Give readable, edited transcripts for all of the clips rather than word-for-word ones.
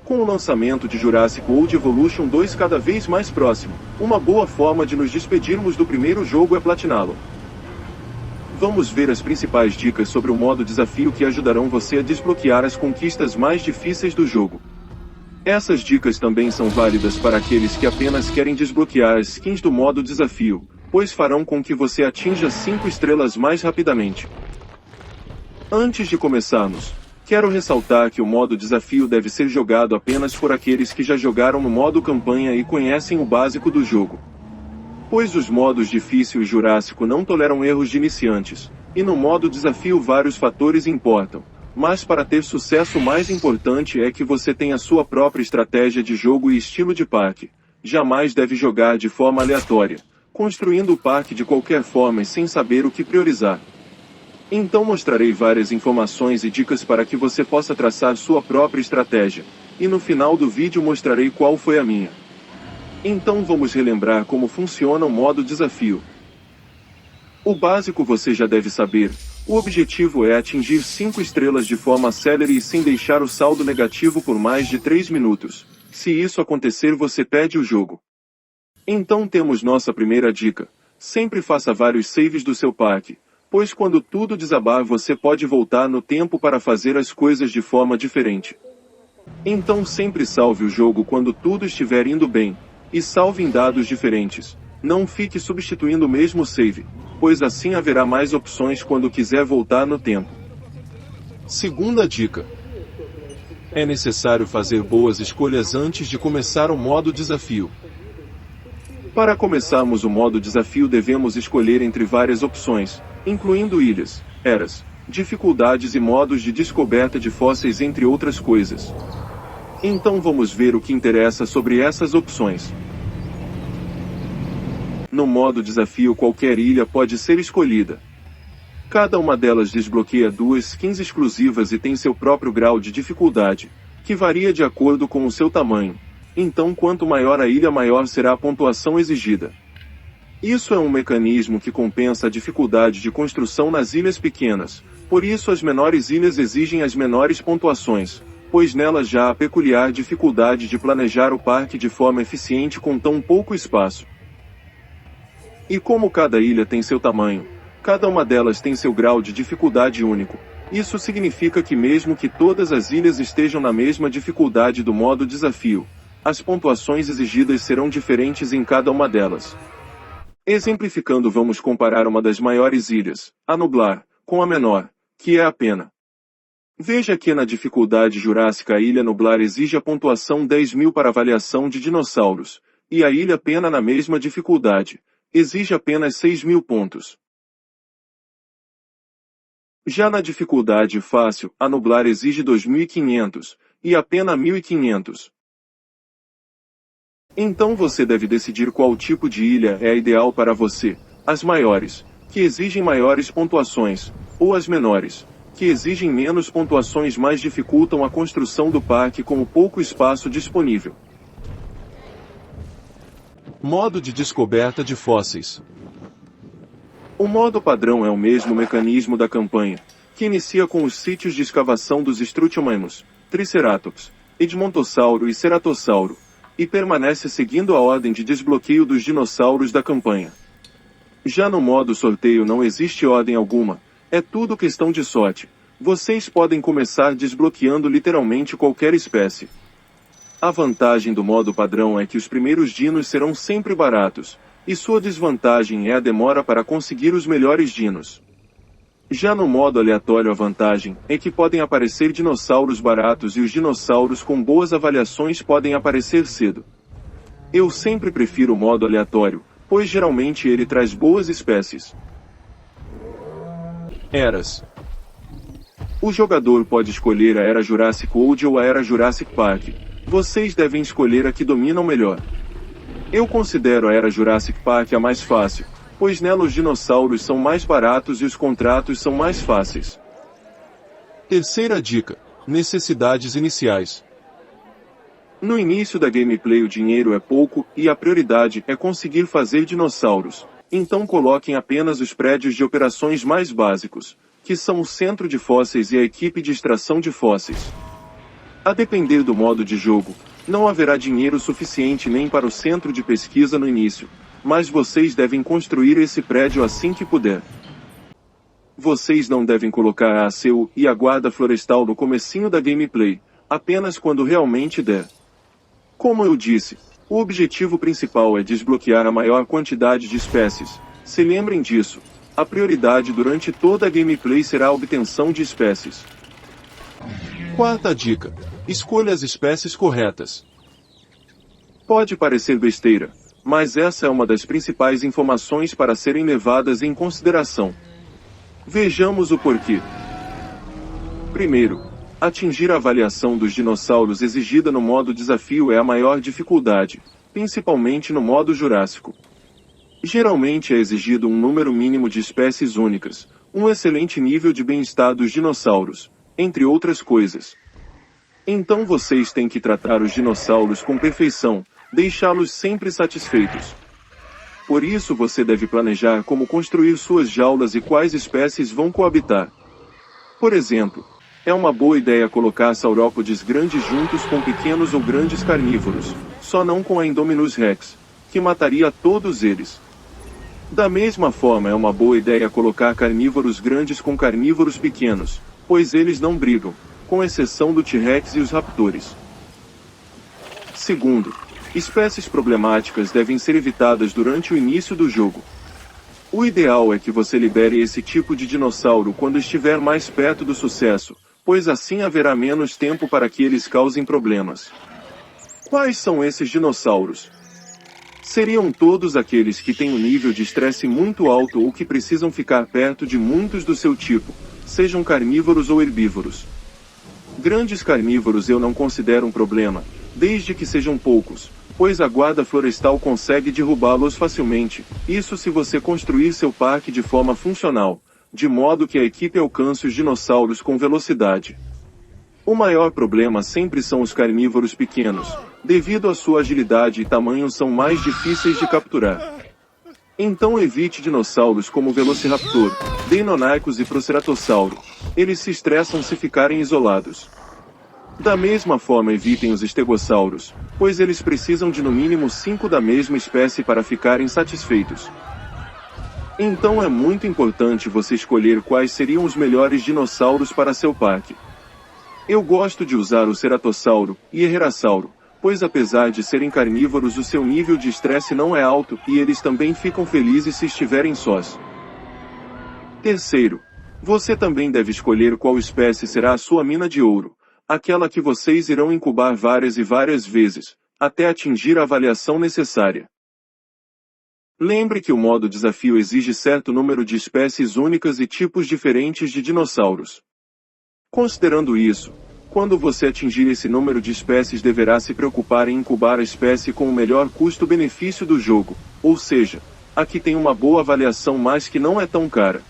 Com o lançamento de Jurassic World Evolution 2 cada vez mais próximo, uma boa forma de nos despedirmos do primeiro jogo é platiná-lo. Vamos ver as principais dicas sobre o modo desafio que ajudarão você a desbloquear as conquistas mais difíceis do jogo. Essas dicas também são válidas para aqueles que apenas querem desbloquear as skins do modo desafio, pois farão com que você atinja 5 estrelas mais rapidamente. Antes de começarmos, quero ressaltar que o modo desafio deve ser jogado apenas por aqueles que já jogaram no modo campanha e conhecem o básico do jogo. Pois os modos difícil e Jurássico não toleram erros de iniciantes, e no modo desafio vários fatores importam, mas para ter sucesso o mais importante é que você tenha sua própria estratégia de jogo e estilo de parque. Jamais deve jogar de forma aleatória, construindo o parque de qualquer forma e sem saber o que priorizar. Então mostrarei várias informações e dicas para que você possa traçar sua própria estratégia, e no final do vídeo mostrarei qual foi a minha. Então vamos relembrar como funciona o modo desafio. O básico você já deve saber, o objetivo é atingir 5 estrelas de forma célere e sem deixar o saldo negativo por mais de 3 minutos. Se isso acontecer você perde o jogo. Então temos nossa primeira dica, sempre faça vários saves do seu parque. Pois quando tudo desabar você pode voltar no tempo para fazer as coisas de forma diferente. Então sempre salve o jogo quando tudo estiver indo bem, e salve em dados diferentes. Não fique substituindo o mesmo save, pois assim haverá mais opções quando quiser voltar no tempo. Segunda dica. É necessário fazer boas escolhas antes de começar o modo desafio. Para começarmos o modo desafio devemos escolher entre várias opções, incluindo ilhas, eras, dificuldades e modos de descoberta de fósseis entre outras coisas. Então vamos ver o que interessa sobre essas opções. No modo desafio qualquer ilha pode ser escolhida. Cada uma delas desbloqueia 2 skins exclusivas e tem seu próprio grau de dificuldade, que varia de acordo com o seu tamanho. Então quanto maior a ilha maior será a pontuação exigida. Isso é um mecanismo que compensa a dificuldade de construção nas ilhas pequenas, por isso as menores ilhas exigem as menores pontuações, pois nelas já há a peculiar dificuldade de planejar o parque de forma eficiente com tão pouco espaço. E como cada ilha tem seu tamanho, cada uma delas tem seu grau de dificuldade único, isso significa que mesmo que todas as ilhas estejam na mesma dificuldade do modo desafio, as pontuações exigidas serão diferentes em cada uma delas. Exemplificando vamos comparar uma das maiores ilhas, a Nublar, com a menor, que é a Pena. Veja que na dificuldade Jurássica a ilha Nublar exige a pontuação 10.000 para avaliação de dinossauros, e a ilha Pena na mesma dificuldade, exige apenas 6.000 pontos. Já na dificuldade fácil, a Nublar exige 2.500, e a Pena 1.500. Então você deve decidir qual tipo de ilha é a ideal para você, as maiores, que exigem maiores pontuações, ou as menores, que exigem menos pontuações mas dificultam a construção do parque com o pouco espaço disponível. Modo de descoberta de fósseis. O modo padrão é o mesmo mecanismo da campanha, que inicia com os sítios de escavação dos Struthiomimus, Triceratops, Edmontossauro e Ceratossauro, e permanece seguindo a ordem de desbloqueio dos dinossauros da campanha. Já no modo sorteio não existe ordem alguma, é tudo questão de sorte. Vocês podem começar desbloqueando literalmente qualquer espécie. A vantagem do modo padrão é que os primeiros dinos serão sempre baratos, e sua desvantagem é a demora para conseguir os melhores dinos. Já no modo aleatório a vantagem é que podem aparecer dinossauros baratos e os dinossauros com boas avaliações podem aparecer cedo. Eu sempre prefiro o modo aleatório, pois geralmente ele traz boas espécies. Eras. O jogador pode escolher a Era Jurassic World ou a Era Jurassic Park. Vocês devem escolher a que dominam melhor. Eu considero a Era Jurassic Park a mais fácil, pois nela os dinossauros são mais baratos e os contratos são mais fáceis. Terceira dica: necessidades iniciais. No início da gameplay o dinheiro é pouco, e a prioridade é conseguir fazer dinossauros. Então coloquem apenas os prédios de operações mais básicos, que são o centro de fósseis e a equipe de extração de fósseis. A depender do modo de jogo, não haverá dinheiro suficiente nem para o centro de pesquisa no início, mas vocês devem construir esse prédio assim que puder. Vocês não devem colocar a ACU e a guarda florestal no comecinho da gameplay, apenas quando realmente der. Como eu disse, o objetivo principal é desbloquear a maior quantidade de espécies. Se lembrem disso, a prioridade durante toda a gameplay será a obtenção de espécies. Quarta dica: escolha as espécies corretas. Pode parecer besteira, mas essa é uma das principais informações para serem levadas em consideração. Vejamos o porquê. Primeiro, atingir a avaliação dos dinossauros exigida no modo desafio é a maior dificuldade, principalmente no modo Jurássico. Geralmente é exigido um número mínimo de espécies únicas, um excelente nível de bem-estar dos dinossauros, entre outras coisas. Então vocês têm que tratar os dinossauros com perfeição, deixá-los sempre satisfeitos. Por isso você deve planejar como construir suas jaulas e quais espécies vão coabitar. Por exemplo, é uma boa ideia colocar saurópodes grandes juntos com pequenos ou grandes carnívoros, só não com a Indominus Rex, que mataria todos eles. Da mesma forma é uma boa ideia colocar carnívoros grandes com carnívoros pequenos, pois eles não brigam, com exceção do T-Rex e os raptores. Segundo, espécies problemáticas devem ser evitadas durante o início do jogo. O ideal é que você libere esse tipo de dinossauro quando estiver mais perto do sucesso, pois assim haverá menos tempo para que eles causem problemas. Quais são esses dinossauros? Seriam todos aqueles que têm um nível de estresse muito alto ou que precisam ficar perto de muitos do seu tipo, sejam carnívoros ou herbívoros. Grandes carnívoros eu não considero um problema, desde que sejam poucos, pois a guarda florestal consegue derrubá-los facilmente, isso se você construir seu parque de forma funcional, de modo que a equipe alcance os dinossauros com velocidade. O maior problema sempre são os carnívoros pequenos, devido à sua agilidade e tamanho são mais difíceis de capturar. Então evite dinossauros como Velociraptor, Deinonychus e Proceratossauro, eles se estressam se ficarem isolados. Da mesma forma evitem os estegossauros, pois eles precisam de no mínimo 5 da mesma espécie para ficarem satisfeitos. Então é muito importante você escolher quais seriam os melhores dinossauros para seu parque. Eu gosto de usar o Ceratossauro e Herrerasauro, pois apesar de serem carnívoros o seu nível de estresse não é alto e eles também ficam felizes se estiverem sós. Terceiro, você também deve escolher qual espécie será a sua mina de ouro, aquela que vocês irão incubar várias e várias vezes, até atingir a avaliação necessária. Lembre que o modo desafio exige certo número de espécies únicas e tipos diferentes de dinossauros. Considerando isso, quando você atingir esse número de espécies deverá se preocupar em incubar a espécie com o melhor custo-benefício do jogo, ou seja, a que tem uma boa avaliação mas que não é tão cara.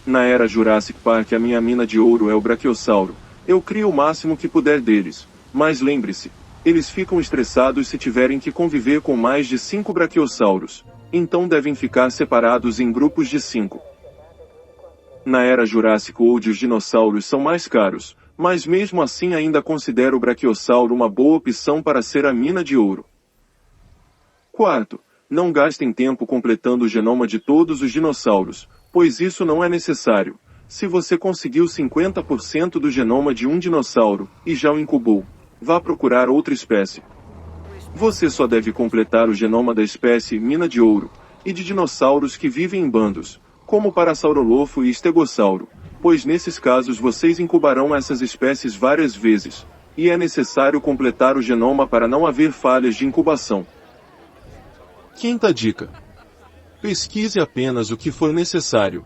Na era Jurassic Park a minha mina de ouro é o Brachiosauro. Eu crio o máximo que puder deles, mas lembre-se, eles ficam estressados se tiverem que conviver com mais de 5 braquiosauros, então devem ficar separados em grupos de 5. Na era Jurássica Old os dinossauros são mais caros, mas mesmo assim ainda considero o Brachiosauro uma boa opção para ser a mina de ouro. Quarto, não gastem tempo completando o genoma de todos os dinossauros, pois isso não é necessário. Se você conseguiu 50% do genoma de um dinossauro, e já o incubou, vá procurar outra espécie. Você só deve completar o genoma da espécie mina de ouro, e de dinossauros que vivem em bandos, como Parasaurolofo e Estegossauro, pois nesses casos vocês incubarão essas espécies várias vezes, e é necessário completar o genoma para não haver falhas de incubação. Quinta dica: pesquise apenas o que for necessário.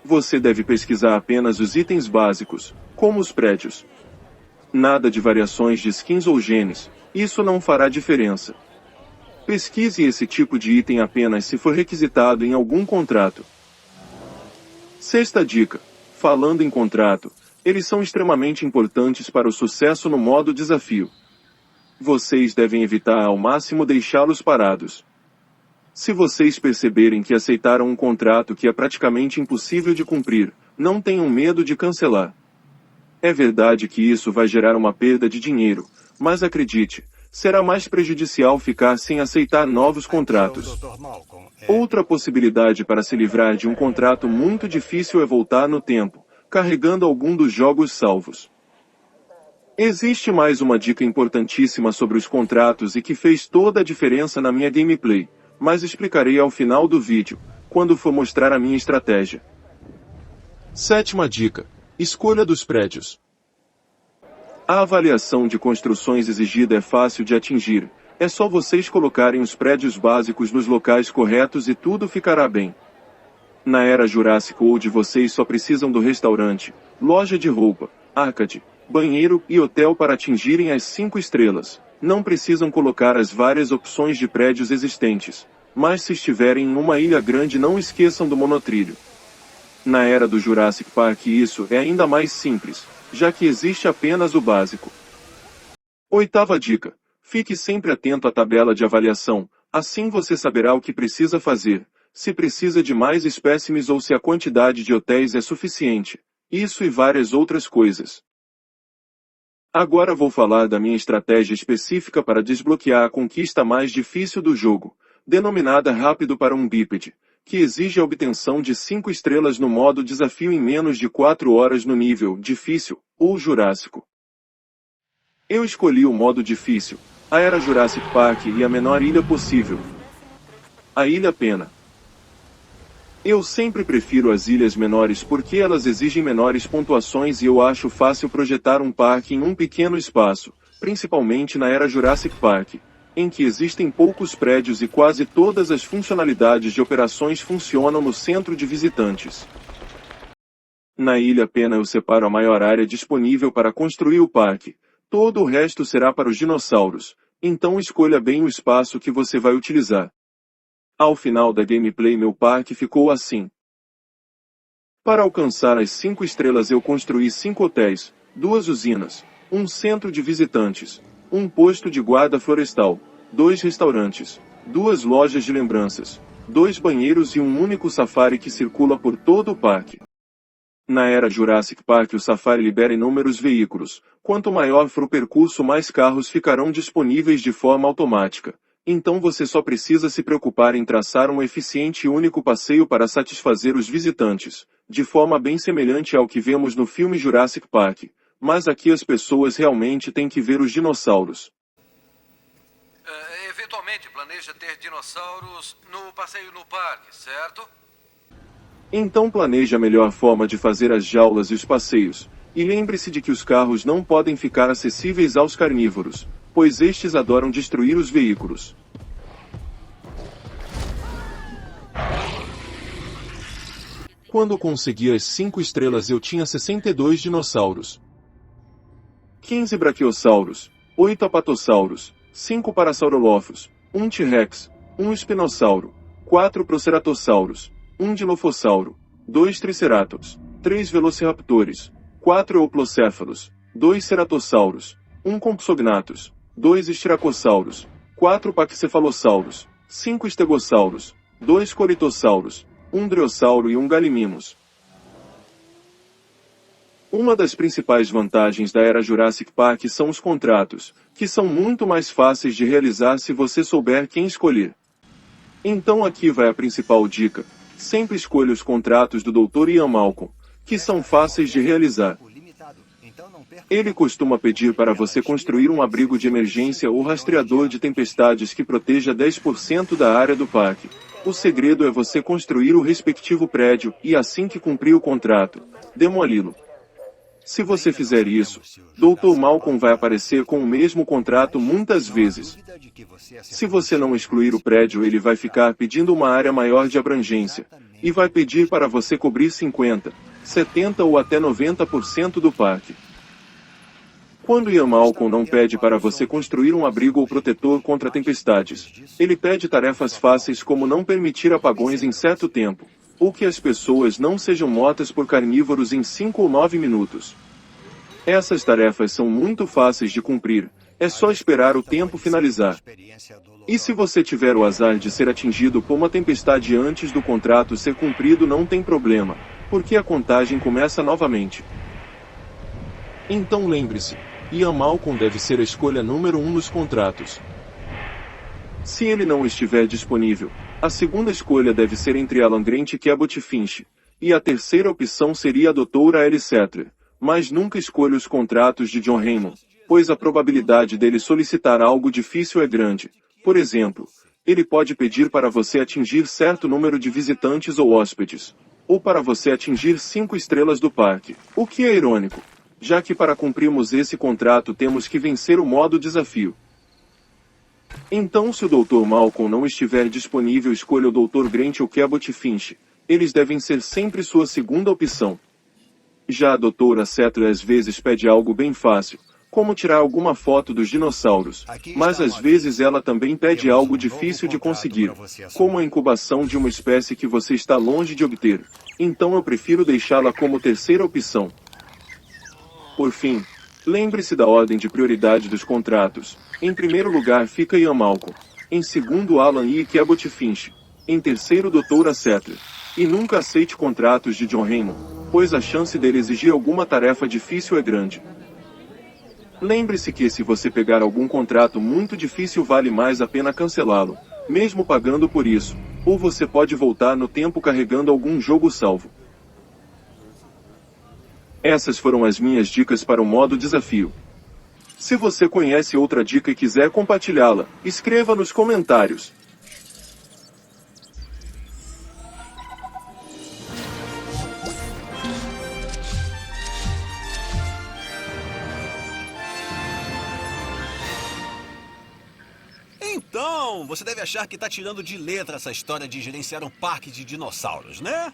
Você deve pesquisar apenas os itens básicos, como os prédios. Nada de variações de skins ou genes, isso não fará diferença. Pesquise esse tipo de item apenas se for requisitado em algum contrato. Sexta dica: falando em contrato, eles são extremamente importantes para o sucesso no modo desafio. Vocês devem evitar ao máximo deixá-los parados. Se vocês perceberem que aceitaram um contrato que é praticamente impossível de cumprir, não tenham medo de cancelar. É verdade que isso vai gerar uma perda de dinheiro, mas acredite, será mais prejudicial ficar sem aceitar novos contratos. Outra possibilidade para se livrar de um contrato muito difícil é voltar no tempo, carregando algum dos jogos salvos. Existe mais uma dica importantíssima sobre os contratos e que fez toda a diferença na minha gameplay, mas explicarei ao final do vídeo, quando for mostrar a minha estratégia. Sétima dica: escolha dos prédios. A avaliação de construções exigida é fácil de atingir, é só vocês colocarem os prédios básicos nos locais corretos e tudo ficará bem. Na era Jurassic World vocês só precisam do restaurante, loja de roupa, arcade, banheiro e hotel para atingirem as 5 estrelas. Não precisam colocar as várias opções de prédios existentes, mas se estiverem em uma ilha grande não esqueçam do monotrilho. Na era do Jurassic Park isso é ainda mais simples, já que existe apenas o básico. Oitava dica: fique sempre atento à tabela de avaliação, assim você saberá o que precisa fazer, se precisa de mais espécimes ou se a quantidade de hotéis é suficiente, isso e várias outras coisas. Agora vou falar da minha estratégia específica para desbloquear a conquista mais difícil do jogo, denominada Rápido para um Bípede, que exige a obtenção de 5 estrelas no modo desafio em menos de 4 horas no nível Difícil, ou Jurássico. Eu escolhi o modo Difícil, a Era Jurassic Park e a menor ilha possível, a Ilha Pena. Eu sempre prefiro as ilhas menores porque elas exigem menores pontuações e eu acho fácil projetar um parque em um pequeno espaço, principalmente na Era Jurassic Park, em que existem poucos prédios e quase todas as funcionalidades de operações funcionam no centro de visitantes. Na Ilha Pena eu separo a maior área disponível para construir o parque, todo o resto será para os dinossauros, então escolha bem o espaço que você vai utilizar. Ao final da gameplay meu parque ficou assim. Para alcançar as 5 estrelas eu construí 5 hotéis, 2 usinas, um centro de visitantes, um posto de guarda florestal, 2 restaurantes, 2 lojas de lembranças, 2 banheiros e um único safari que circula por todo o parque. Na era Jurassic Park o safari libera inúmeros veículos, quanto maior for o percurso mais carros ficarão disponíveis de forma automática. Então você só precisa se preocupar em traçar um eficiente e único passeio para satisfazer os visitantes, de forma bem semelhante ao que vemos no filme Jurassic Park, mas aqui as pessoas realmente têm que ver os dinossauros. Eventualmente planeja ter dinossauros no passeio no parque, certo? Então planeje a melhor forma de fazer as jaulas e os passeios, e lembre-se de que os carros não podem ficar acessíveis aos carnívoros, pois estes adoram destruir os veículos. Quando consegui as 5 estrelas eu tinha 62 dinossauros, 15 braquiossauros, 8 apatossauros, 5 parasaurolophos, 1 T-Rex, 1 espinossauro, 4 proceratossauros, 1 dilofossauro, 2 triceratops, 3 velociraptores, 4 euplocéfalos, 2 ceratossauros, 1 compsognathus, 2 estiracossauros, 4 paquicefalossauros, 5 estegossauros, 2 colitossauros, 1 driossauro e 1 gallimimus. Uma das principais vantagens da era Jurassic Park são os contratos, que são muito mais fáceis de realizar se você souber quem escolher. Então aqui vai a principal dica: sempre escolha os contratos do Dr. Ian Malcolm, que são fáceis de realizar. Ele costuma pedir para você construir um abrigo de emergência ou rastreador de tempestades que proteja 10% da área do parque. O segredo é você construir o respectivo prédio e assim que cumprir o contrato, demoli-lo. Se você fizer isso, Dr. Malcolm vai aparecer com o mesmo contrato muitas vezes. Se você não excluir o prédio ele vai ficar pedindo uma área maior de abrangência, e vai pedir para você cobrir 50, 70 ou até 90% do parque. Quando Ian Malcolm não pede para você construir um abrigo ou protetor contra tempestades, ele pede tarefas fáceis como não permitir apagões em certo tempo, ou que as pessoas não sejam mortas por carnívoros em 5 ou 9 minutos. Essas tarefas são muito fáceis de cumprir, é só esperar o tempo finalizar. E se você tiver o azar de ser atingido por uma tempestade antes do contrato ser cumprido não tem problema, porque a contagem começa novamente. Então lembre-se, Ian Malcolm deve ser a escolha número 1 nos contratos. Se ele não estiver disponível, a segunda escolha deve ser entre Alan Grant e Cabot Finch, e a terceira opção seria a Dra. Ellie Sattler, mas nunca escolha os contratos de John Raymond, pois a probabilidade dele solicitar algo difícil é grande. Por exemplo, ele pode pedir para você atingir certo número de visitantes ou hóspedes, ou para você atingir 5 estrelas do parque, o que é irônico, já que para cumprirmos esse contrato temos que vencer o modo desafio. Então se o Dr. Malcolm não estiver disponível, escolha o Dr. Grant ou Cabot Finch, eles devem ser sempre sua segunda opção. Já a Dra. Sattler às vezes pede algo bem fácil, como tirar alguma foto dos dinossauros, mas às vezes ela também pede algo difícil de conseguir, como a incubação de uma espécie que você está longe de obter. Então eu prefiro deixá-la como terceira opção. Por fim, lembre-se da ordem de prioridade dos contratos. Em primeiro lugar fica Ian Malcolm, em segundo Alan e Cabot Finch, em terceiro Dra. Sattler. E nunca aceite contratos de John Raymond, pois a chance dele exigir alguma tarefa difícil é grande. Lembre-se que se você pegar algum contrato muito difícil vale mais a pena cancelá-lo, mesmo pagando por isso, ou você pode voltar no tempo carregando algum jogo salvo. Essas foram as minhas dicas para o modo desafio. Se você conhece outra dica e quiser compartilhá-la, escreva nos comentários. Então, você deve achar que tá tirando de letra essa história de gerenciar um parque de dinossauros, né?